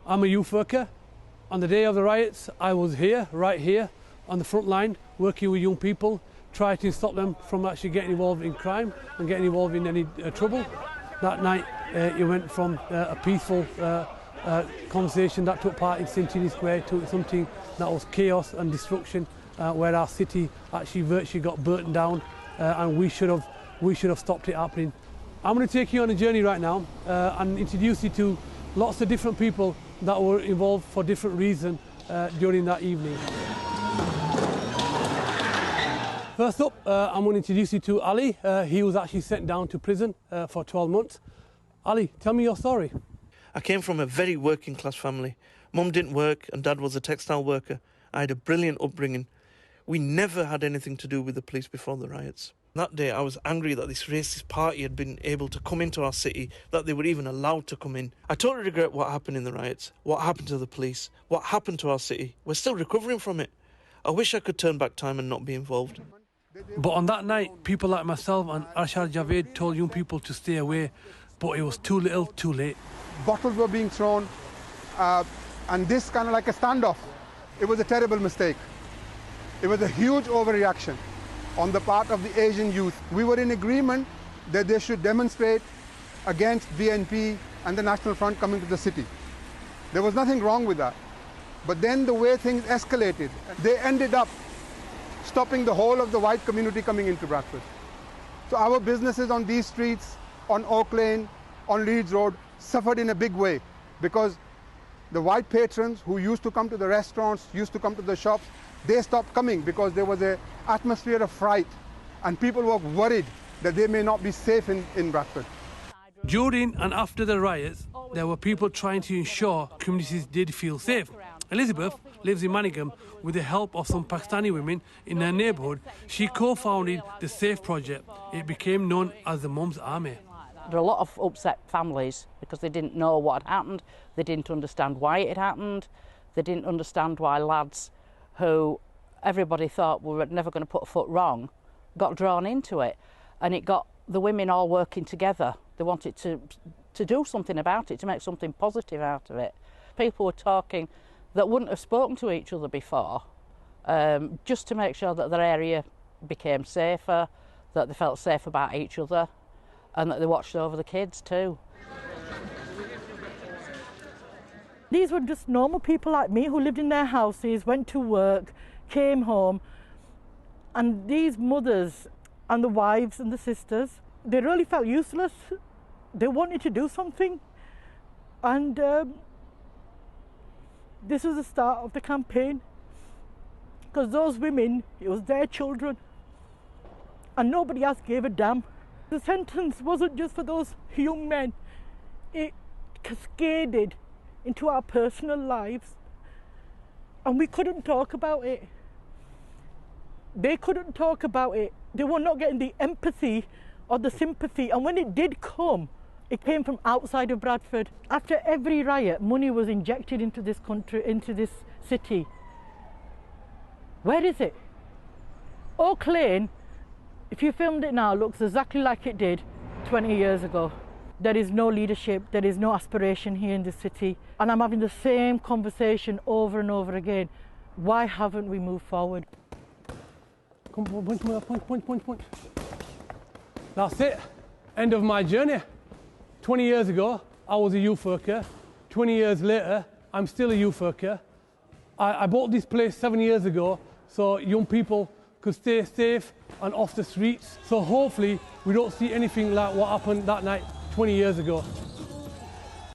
I'm a youth worker. On the day of the riots, I was here, right here, on the front line, working with young people, trying to stop them from actually getting involved in crime and getting involved in any trouble. That night, it went from a peaceful conversation that took part in Centenary Square to something that was chaos and destruction, where our city actually virtually got burnt down, and we should have stopped it happening. I'm going to take you on a journey right now and introduce you to lots of different people that were involved for different reasons during that evening. First up, I'm going to introduce you to Ali. He was actually sent down to prison for 12 months. Ali, tell me your story. I came from a very working class family. Mum didn't work and Dad was a textile worker. I had a brilliant upbringing. We never had anything to do with the police before the riots. That day I was angry that this racist party had been able to come into our city, that they were even allowed to come in. I totally regret what happened in the riots, what happened to the police, what happened to our city. We're still recovering from it. I wish I could turn back time and not be involved. But on that night, people like myself and Arshad Javed told young people to stay away, but it was too little, too late. Bottles were being thrown, and this kind of like a standoff. It was a terrible mistake. It was a huge overreaction on the part of the Asian youth. We were in agreement that they should demonstrate against BNP and the National Front coming to the city. There was nothing wrong with that. But then the way things escalated, they ended up stopping the whole of the white community coming into Bradford. So our businesses on these streets, on Oak Lane, on Leeds Road, suffered in a big way because the white patrons who used to come to the restaurants, used to come to the shops, they stopped coming because there was an atmosphere of fright and people were worried that they may not be safe in Bradford. During and after the riots, there were people trying to ensure communities did feel safe. Elizabeth lives in Manningham. With the help of some Pakistani women in her neighbourhood, she co-founded the SAFE project. It became known as the Mums Army. There are a lot of upset families because they didn't know what had happened, they didn't understand why it had happened, they didn't understand why lads who everybody thought were never going to put a foot wrong got drawn into it, and it got the women all working together. They wanted to do something about it, to make something positive out of it. People were talking that wouldn't have spoken to each other before, just to make sure that their area became safer, that they felt safe about each other, and that they watched over the kids too. These were just normal people like me who lived in their houses, went to work, came home, and these mothers and the wives and the sisters, they really felt useless. They wanted to do something, and this was the start of the campaign, because those women, it was their children, and nobody else gave a damn. The sentence wasn't just for those young men, it cascaded into our personal lives, and we couldn't talk about it. They couldn't talk about it. They were not getting the empathy or the sympathy, and when it did come, it came from outside of Bradford. After every riot, money was injected into this country, into this city. Where is it? Oak Lane, if you filmed it now, looks exactly like it did 20 years ago. There is no leadership, there is no aspiration here in this city. And I'm having the same conversation over and over again. Why haven't we moved forward? Come on, point. That's it. End of my journey. 20 years ago, I was a youth worker. 20 years later, I'm still a youth worker. I bought this place 7 years ago so young people could stay safe and off the streets. So hopefully we don't see anything like what happened that night 20 years ago.